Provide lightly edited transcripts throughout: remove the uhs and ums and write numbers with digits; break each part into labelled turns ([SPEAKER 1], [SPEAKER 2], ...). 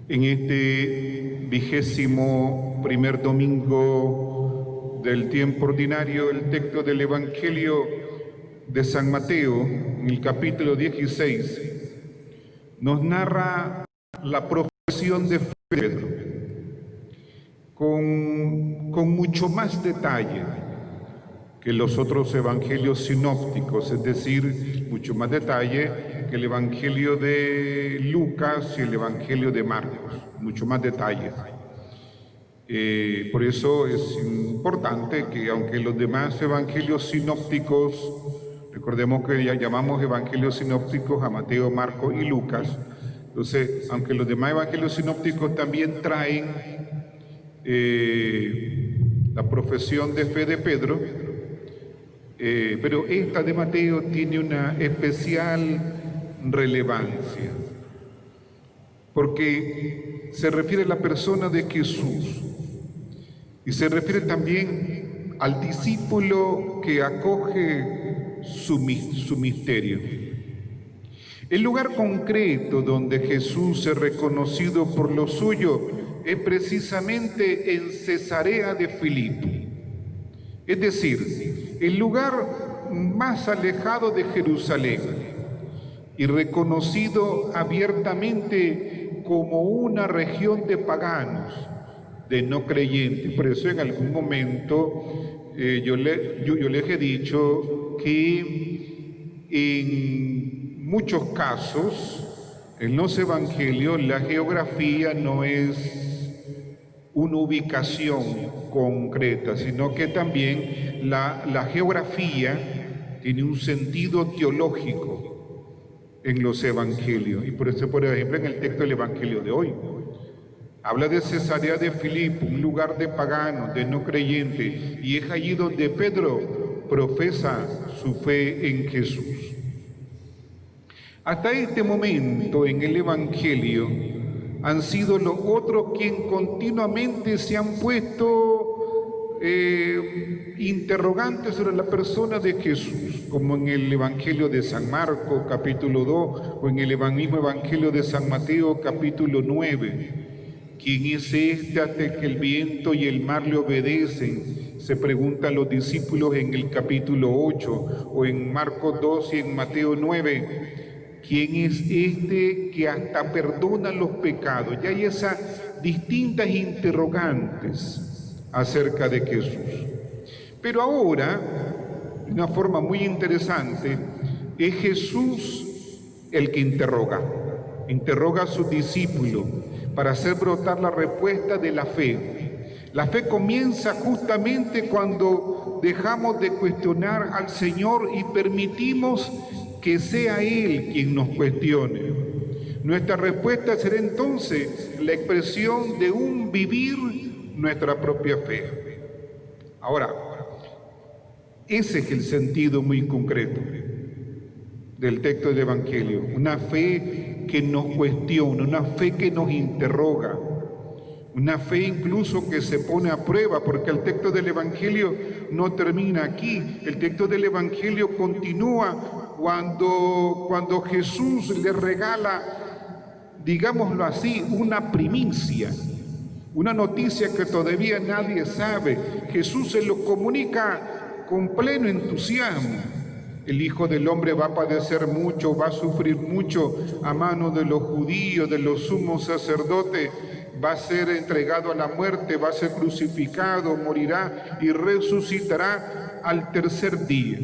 [SPEAKER 1] En este 21º domingo del tiempo ordinario, el texto del Evangelio de San Mateo, en el capítulo 16, nos narra la profesión de Pedro con mucho más detalle que los otros evangelios sinópticos, es decir, mucho más detalle que el evangelio de Lucas y el evangelio de Marcos, mucho más detalle. Por eso es importante que aunque los demás evangelios sinópticos, recordemos que ya llamamos evangelios sinópticos a Mateo, Marcos y Lucas, entonces, aunque los demás evangelios sinópticos también traen la profesión de fe de Pedro, pero esta de Mateo tiene una especial relevancia, porque se refiere a la persona de Jesús y se refiere también al discípulo que acoge su misterio. El lugar concreto donde Jesús es reconocido por lo suyo es precisamente en Cesarea de Filipo. Es decir, el lugar más alejado de Jerusalén y reconocido abiertamente como una región de paganos, de no creyentes. Por eso en algún momento yo les he dicho que en muchos casos en los evangelios la geografía no es una ubicación concreta, sino que también la geografía tiene un sentido teológico en los evangelios. Y por eso, por ejemplo, en el texto del evangelio de hoy, habla de Cesarea de Filipo, un lugar de paganos, de no creyentes, y es allí donde Pedro profesa su fe en Jesús. Hasta este momento en el evangelio han sido los otros quienes continuamente se han puesto interrogantes sobre la persona de Jesús, como en el Evangelio de San Marcos, capítulo 2, o en el mismo Evangelio de San Mateo, capítulo 9. ¿Quién es este hasta que el viento y el mar le obedecen? Se preguntan los discípulos en el capítulo 8, o en Marcos 2 y en Mateo 9. ¿Quién es este que hasta perdona los pecados? Ya hay esas distintas interrogantes acerca de Jesús. Pero ahora, de una forma muy interesante, es Jesús el que interroga a sus discípulos para hacer brotar la respuesta de la fe. La fe comienza justamente cuando dejamos de cuestionar al Señor y permitimos que sea Él quien nos cuestione. Nuestra respuesta será entonces la expresión de un vivir nuestra propia fe. Ahora, ese es el sentido muy concreto del texto del Evangelio. Una fe que nos cuestiona, una fe que nos interroga, una fe incluso que se pone a prueba, porque el texto del Evangelio no termina aquí. El texto del Evangelio continúa cuando Jesús le regala, digámoslo así, una primicia, una noticia que todavía nadie sabe. Jesús se lo comunica con pleno entusiasmo. El Hijo del Hombre va a padecer mucho, va a sufrir mucho a manos de los judíos, de los sumos sacerdotes, va a ser entregado a la muerte, va a ser crucificado, morirá y resucitará al tercer día.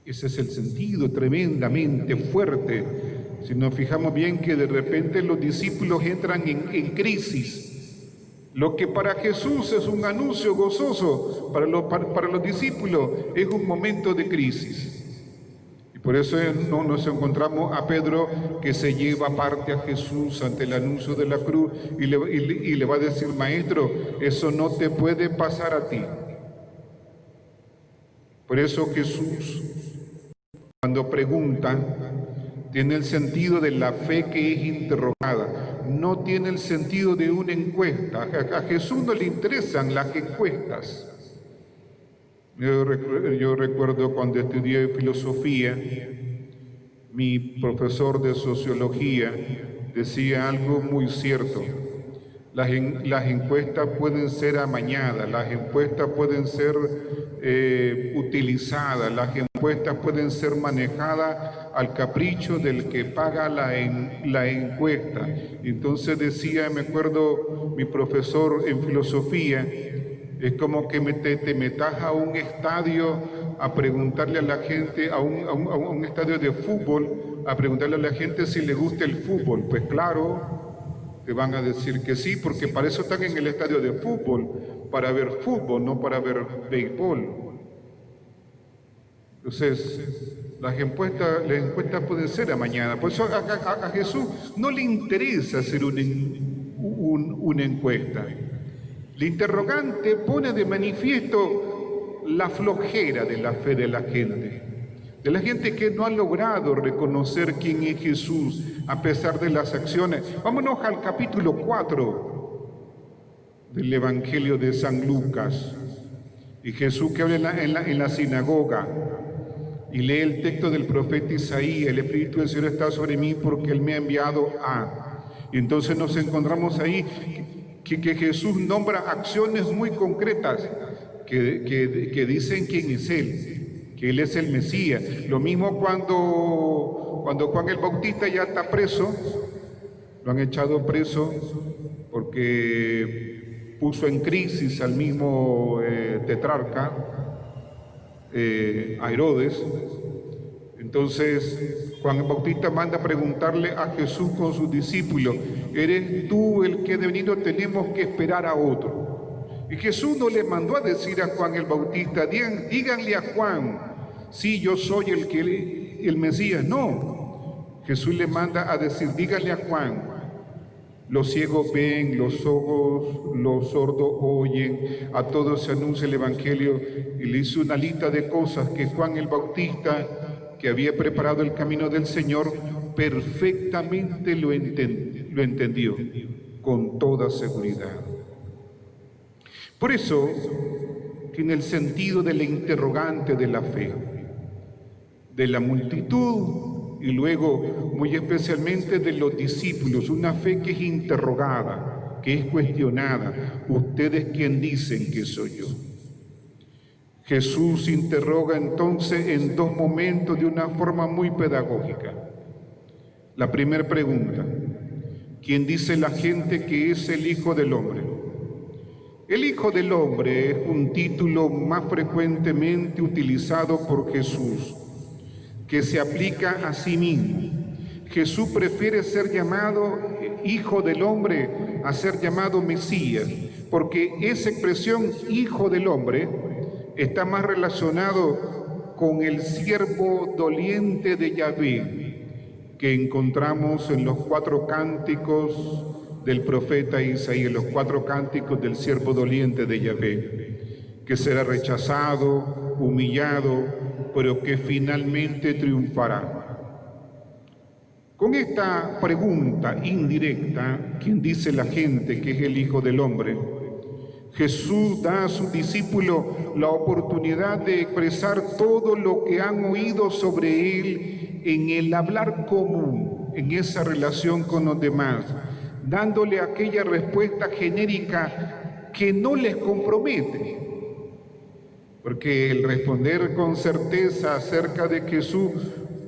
[SPEAKER 1] Ese es el sentido tremendamente fuerte. Si nos fijamos bien que de repente los discípulos entran en crisis. Lo que para Jesús es un anuncio gozoso, para los discípulos es un momento de crisis. Y por eso no nos encontramos a Pedro que se lleva aparte a Jesús ante el anuncio de la cruz y le va a decir: Maestro, eso no te puede pasar a ti. Por eso Jesús, cuando pregunta, tiene el sentido de la fe que es interrogada, no tiene el sentido de una encuesta. A Jesús no le interesan las encuestas. Yo recuerdo cuando estudié filosofía, mi profesor de sociología decía algo muy cierto. Las encuestas pueden ser amañadas, las encuestas pueden ser utilizadas, las encuestas pueden ser manejadas al capricho del que paga la encuesta. Entonces decía, me acuerdo, mi profesor en filosofía, es como que te metas a un estadio a preguntarle a la gente, a un estadio de fútbol, a preguntarle a la gente si le gusta el fútbol. Pues claro, te van a decir que sí, porque para eso están en el estadio de fútbol, para ver fútbol, no para ver béisbol. Entonces, las encuestas pueden ser amañadas. Por eso a Jesús no le interesa hacer una encuesta. El interrogante pone de manifiesto la flojera de la fe de la gente que no ha logrado reconocer quién es Jesús a pesar de las acciones. Vámonos al capítulo 4 del Evangelio de San Lucas. Y Jesús que habla en la sinagoga y lee el texto del profeta Isaías: el Espíritu del Señor está sobre mí porque Él me ha enviado a... Y entonces nos encontramos ahí que Jesús nombra acciones muy concretas que dicen quién es Él, que Él es el Mesías. Lo mismo cuando Juan el Bautista ya está preso, lo han echado preso porque puso en crisis al mismo tetrarca, a Herodes. Entonces Juan el Bautista manda a preguntarle a Jesús con sus discípulos: ¿eres tú el que de venido tenemos que esperar a otro? Y Jesús no le mandó a decir a Juan el Bautista: díganle a Juan, sí, yo soy el Mesías. No, Jesús le manda a decir: díganle a Juan, los ciegos ven, los sordos oyen, a todos se anuncia el Evangelio. Y le hizo una lista de cosas que Juan el Bautista, que había preparado el camino del Señor, perfectamente lo entendió con toda seguridad. Por eso, que en el sentido de la interrogante de la fe, de la multitud y luego muy especialmente de los discípulos, una fe que es interrogada, que es cuestionada: ¿ustedes quién dicen que soy yo? Jesús interroga entonces en dos momentos de una forma muy pedagógica. La primera pregunta: ¿quién dice la gente que es el Hijo del Hombre? El Hijo del Hombre es un título más frecuentemente utilizado por Jesús, que se aplica a sí mismo. Jesús prefiere ser llamado Hijo del Hombre a ser llamado Mesías, porque esa expresión Hijo del Hombre está más relacionado con el siervo doliente de Yahvé, que encontramos en los 4 cánticos del profeta Isaías, los 4 cánticos del siervo doliente de Yahvé, que será rechazado, humillado, pero que finalmente triunfará. Con esta pregunta indirecta: ¿quién dice la gente que es el Hijo del Hombre?, Jesús da a sus discípulos la oportunidad de expresar todo lo que han oído sobre Él en el hablar común, en esa relación con los demás, dándole aquella respuesta genérica que no les compromete. Porque el responder con certeza acerca de Jesús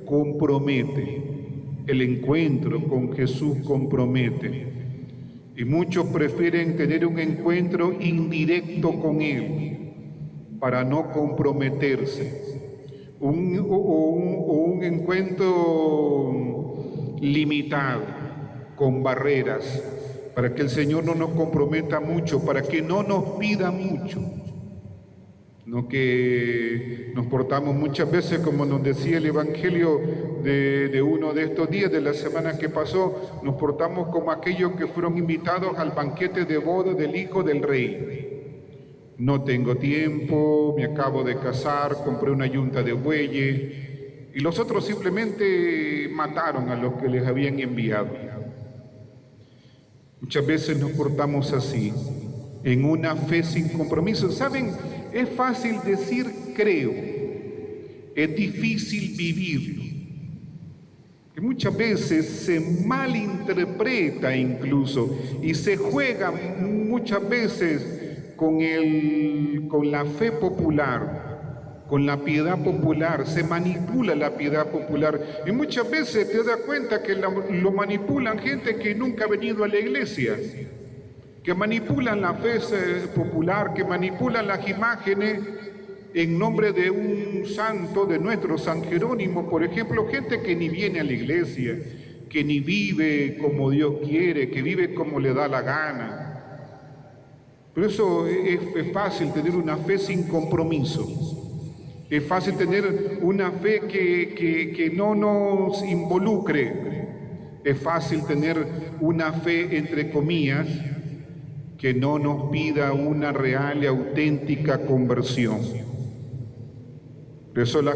[SPEAKER 1] compromete. El encuentro con Jesús compromete. Y muchos prefieren tener un encuentro indirecto con Él para no comprometerse. Un encuentro limitado, con barreras, para que el Señor no nos comprometa mucho, para que no nos pida mucho. No que nos portamos muchas veces, como nos decía el Evangelio de uno de estos días, de la semana que pasó, nos portamos como aquellos que fueron invitados al banquete de boda del Hijo del Rey. No tengo tiempo, me acabo de casar, compré una yunta de bueyes, y los otros simplemente mataron a los que les habían enviado. Muchas veces nos portamos así, en una fe sin compromiso. ¿Saben? Es fácil decir creo, es difícil vivirlo. que muchas veces se malinterpreta incluso y se juega muchas veces con la fe popular, con la piedad popular, se manipula la piedad popular y muchas veces te das cuenta que lo manipulan gente que nunca ha venido a la iglesia, que manipulan la fe popular, que manipulan las imágenes en nombre de un santo, de nuestro San Jerónimo, por ejemplo, gente que ni viene a la iglesia, que ni vive como Dios quiere, que vive como le da la gana. Por eso es fácil tener una fe sin compromiso. Es fácil tener una fe que no nos involucre. Es fácil tener una fe, entre comillas, que no nos pida una real y auténtica conversión. Por eso la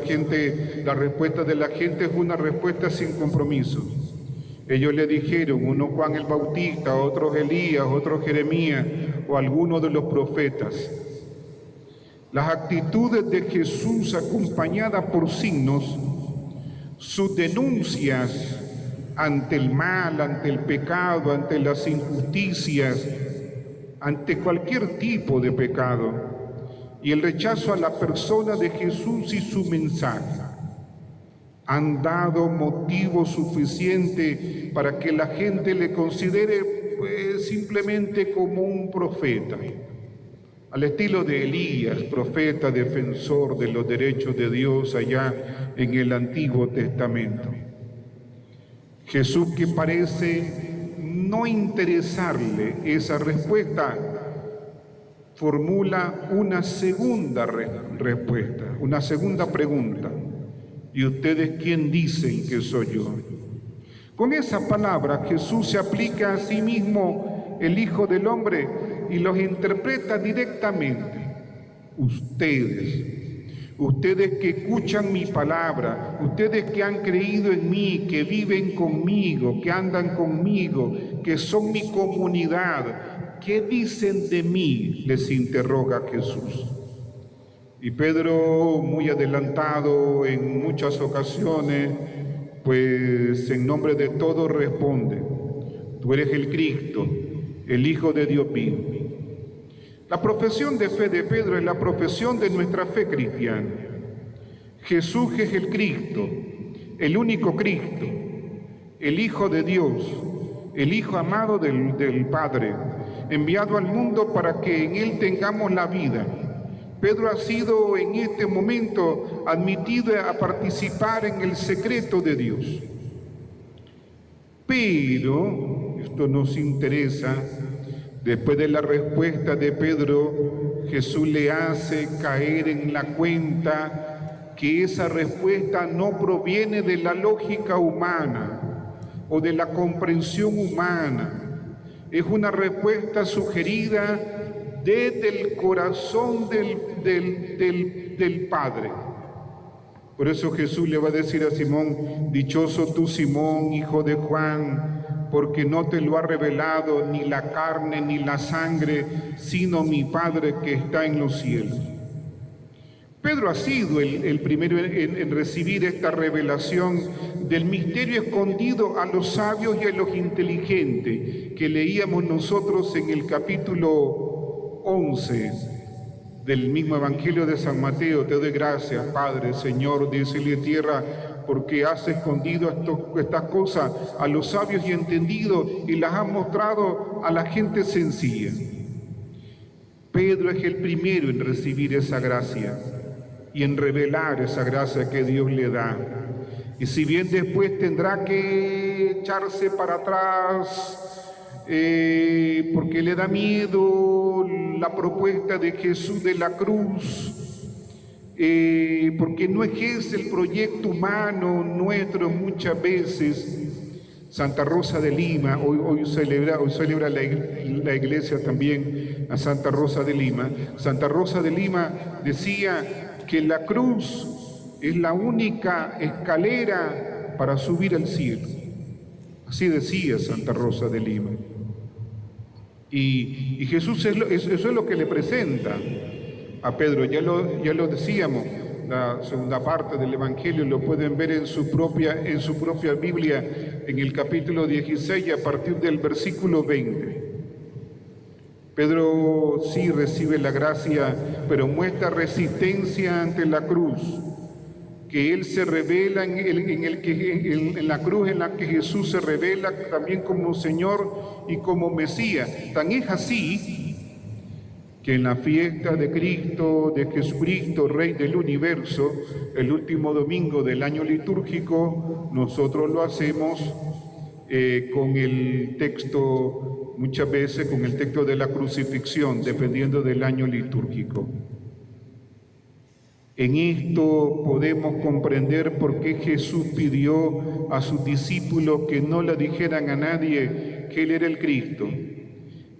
[SPEAKER 1] respuesta de la gente es una respuesta sin compromiso. Ellos le dijeron, uno Juan el Bautista, otros Elías, otros Jeremías o alguno de los profetas. Las actitudes de Jesús acompañadas por signos, sus denuncias ante el mal, ante el pecado, ante las injusticias, ante cualquier tipo de pecado, y el rechazo a la persona de Jesús y su mensaje han dado motivo suficiente para que la gente le considere simplemente como un profeta, al estilo de Elías, profeta defensor de los derechos de Dios allá en el Antiguo Testamento. Jesús, que parece no interesarle esa respuesta, formula una segunda respuesta, una segunda pregunta. ¿Y ustedes quién dicen que soy yo? Con esa palabra Jesús se aplica a sí mismo el Hijo del Hombre y los interpreta directamente. Ustedes que escuchan mi palabra, ustedes que han creído en mí, que viven conmigo, que andan conmigo, que son mi comunidad, ¿qué dicen de mí?, les interroga Jesús. Y Pedro, muy adelantado en muchas ocasiones, pues en nombre de todos responde: tú eres el Cristo, el Hijo de Dios vivo. La profesión de fe de Pedro es la profesión de nuestra fe cristiana. Jesús es el Cristo, el único Cristo, el Hijo de Dios, el Hijo amado del Padre, enviado al mundo para que en Él tengamos la vida. Pedro ha sido en este momento admitido a participar en el secreto de Dios. Pero, esto nos interesa, después de la respuesta de Pedro, Jesús le hace caer en la cuenta que esa respuesta no proviene de la lógica humana o de la comprensión humana. Es una respuesta sugerida desde el corazón del Padre. Por eso Jesús le va a decir a Simón: dichoso tú, Simón, hijo de Juan, porque no te lo ha revelado ni la carne ni la sangre, sino mi Padre que está en los cielos. Pedro ha sido el primero en recibir esta revelación del misterio escondido a los sabios y a los inteligentes, que leíamos nosotros en el capítulo 11 del mismo Evangelio de San Mateo. Te doy gracias, Padre, Señor de cielo y tierra, porque has escondido estas cosas a los sabios y entendidos y las has mostrado a la gente sencilla. Pedro es el primero en recibir esa gracia y en revelar esa gracia que Dios le da. Y si bien después tendrá que echarse para atrás, porque le da miedo la propuesta de Jesús de la cruz, porque no es el proyecto humano nuestro muchas veces. Santa Rosa de Lima, hoy celebra la iglesia también a Santa Rosa de Lima. Santa Rosa de Lima decía que la cruz es la única escalera para subir al cielo. Así decía Santa Rosa de Lima. Y Jesús eso es lo que le presenta a Pedro. Ya lo decíamos, la segunda parte del Evangelio, lo pueden ver en su propia Biblia, en el capítulo 16, a partir del versículo 20. Pedro sí recibe la gracia, pero muestra resistencia ante la cruz, que él se revela en la cruz en la que Jesús se revela también como Señor y como Mesías. Tan es así que en la fiesta de Cristo, de Jesucristo, Rey del universo, el último domingo del año litúrgico, nosotros lo hacemos con el texto, muchas veces con el texto de la crucifixión, dependiendo del año litúrgico. En esto podemos comprender por qué Jesús pidió a sus discípulos que no le dijeran a nadie que Él era el Cristo.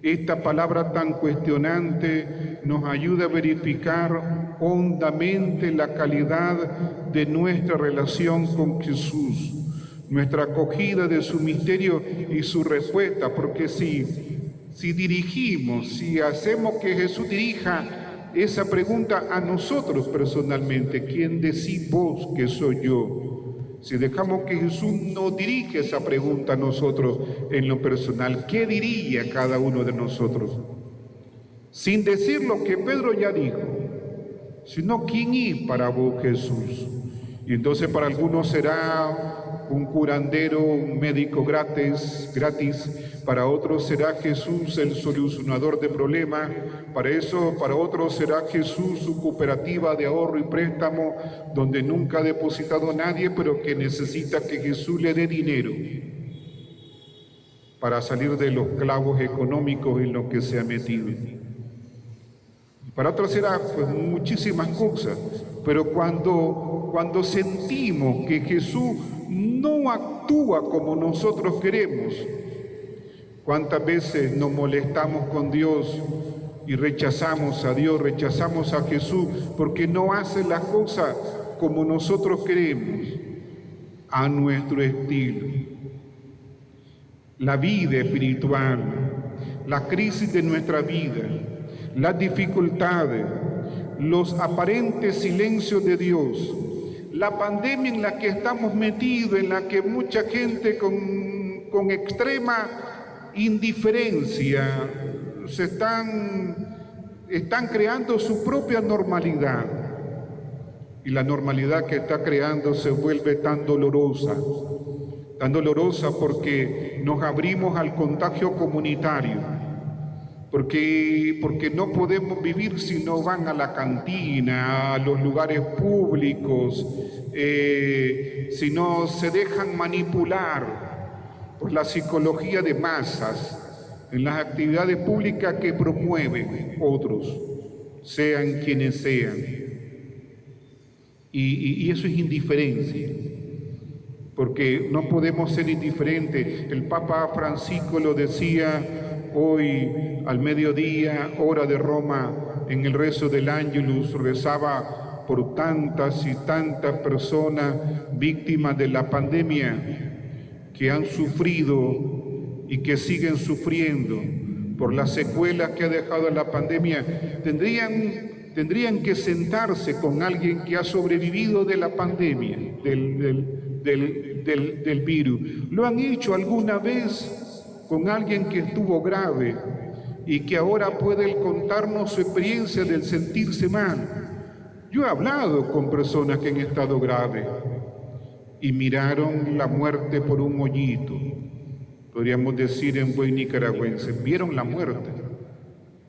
[SPEAKER 1] Esta palabra tan cuestionante nos ayuda a verificar hondamente la calidad de nuestra relación con Jesús, nuestra acogida de su misterio y su respuesta, porque si hacemos que Jesús dirija esa pregunta a nosotros personalmente, ¿quién decís vos que soy yo? Si dejamos que Jesús nos dirija esa pregunta a nosotros en lo personal, ¿qué diría cada uno de nosotros? Sin decir lo que Pedro ya dijo, sino ¿quién es para vos Jesús? Y entonces para algunos será un curandero, un médico gratis, para otros será Jesús el solucionador de problemas, para otros será Jesús su cooperativa de ahorro y préstamo, donde nunca ha depositado a nadie, pero que necesita que Jesús le dé dinero para salir de los clavos económicos en los que se ha metido. Para otros será pues muchísimas cosas, pero cuando sentimos que Jesús no actúa como nosotros queremos, ¿cuántas veces nos molestamos con Dios y rechazamos a Dios, rechazamos a Jesús, porque no hace las cosas como nosotros queremos, a nuestro estilo? La vida espiritual, la crisis de nuestra vida, las dificultades, los aparentes silencios de Dios, la pandemia en la que estamos metidos, en la que mucha gente con extrema indiferencia están creando su propia normalidad, y la normalidad que está creando se vuelve tan dolorosa porque nos abrimos al contagio comunitario, porque no podemos vivir si no van a la cantina, a los lugares públicos, si no se dejan manipular por la psicología de masas en las actividades públicas que promueven otros, sean quienes sean. Y eso es indiferencia, porque no podemos ser indiferentes. El Papa Francisco lo decía hoy al mediodía, hora de Roma, en el rezo del Ángelus, rezaba por tantas y tantas personas víctimas de la pandemia que han sufrido y que siguen sufriendo por las secuelas que ha dejado la pandemia. Tendrían que sentarse con alguien que ha sobrevivido de la pandemia, del virus. ¿Lo han hecho alguna vez con alguien que estuvo grave y que ahora puede contarnos su experiencia del sentirse mal? Yo he hablado con personas que han estado graves y miraron la muerte por un hoyito, podríamos decir en buen nicaragüense, vieron la muerte,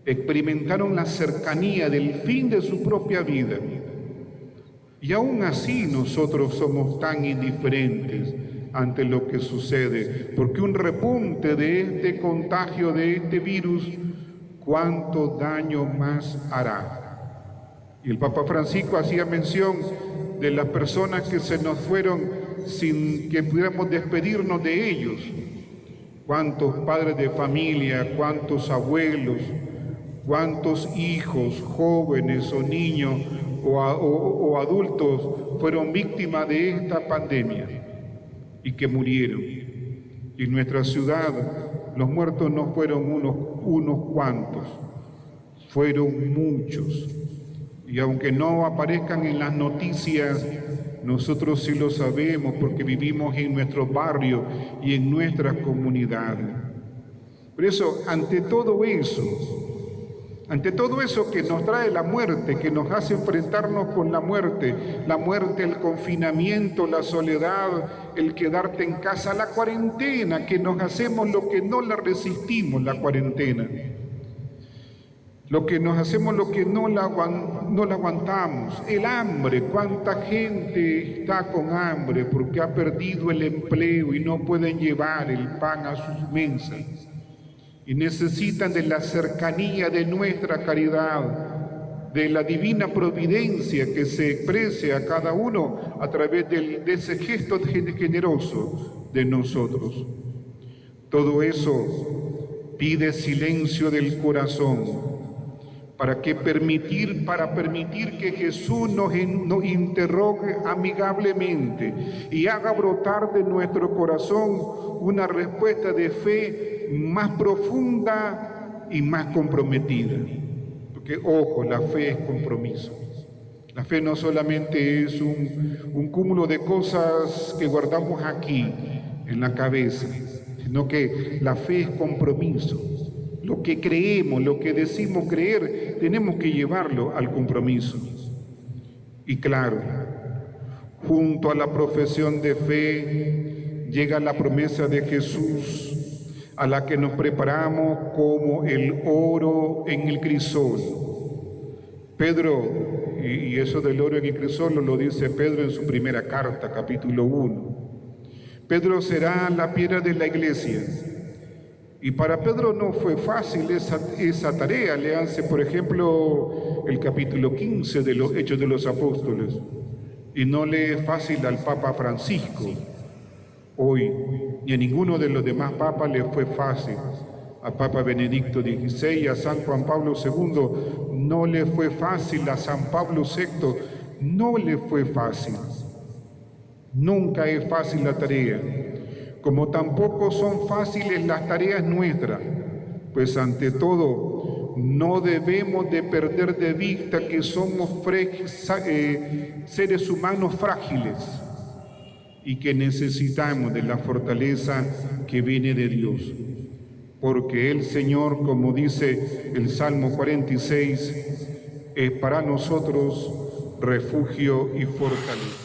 [SPEAKER 1] experimentaron la cercanía del fin de su propia vida. Y aún así nosotros somos tan indiferentes ante lo que sucede, porque un repunte de este contagio, de este virus, ¿cuánto daño más hará? Y el Papa Francisco hacía mención de las personas que se nos fueron sin que pudiéramos despedirnos de ellos. ¿Cuántos padres de familia, cuántos abuelos, cuántos hijos, jóvenes o niños o adultos fueron víctimas de esta pandemia y que murieron? Y en nuestra ciudad los muertos no fueron unos cuantos, fueron muchos. Y aunque no aparezcan en las noticias, nosotros sí lo sabemos porque vivimos en nuestro barrio y en nuestra comunidad. Por eso, ante todo eso que nos trae la muerte, que nos hace enfrentarnos con la muerte, el confinamiento, la soledad, el quedarte en casa, la cuarentena, que nos hacemos lo que no la resistimos, la cuarentena. Lo que nos hacemos, lo que no la aguantamos. El hambre, cuánta gente está con hambre porque ha perdido el empleo y no pueden llevar el pan a sus mesas. Y necesitan de la cercanía de nuestra caridad, de la divina providencia que se exprese a cada uno a través de ese gesto generoso de nosotros. Todo eso pide silencio del corazón para permitir que Jesús nos interrogue amigablemente y haga brotar de nuestro corazón una respuesta de fe más profunda y más comprometida. Porque, ojo, la fe es compromiso. La fe no solamente es un cúmulo de cosas que guardamos aquí en la cabeza, sino que la fe es compromiso. Lo que creemos, lo que decimos creer, tenemos que llevarlo al compromiso. Y claro, junto a la profesión de fe llega la promesa de Jesús, a la que nos preparamos como el oro en el crisol. Pedro, y eso del oro en el crisol lo dice Pedro en su primera carta, capítulo 1. Pedro será la piedra de la iglesia. Y para Pedro no fue fácil esa tarea. Léanse, por ejemplo, el capítulo 15 de los Hechos de los Apóstoles. Y no le es fácil al Papa Francisco hoy, ni a ninguno de los demás papas le fue fácil. A Papa Benedicto XVI, a San Juan Pablo II, no le fue fácil. A San Pablo VI, no le fue fácil. Nunca es fácil la tarea. Como tampoco son fáciles las tareas nuestras, pues ante todo no debemos de perder de vista que somos seres humanos frágiles y que necesitamos de la fortaleza que viene de Dios, porque el Señor, como dice el Salmo 46, es para nosotros refugio y fortaleza.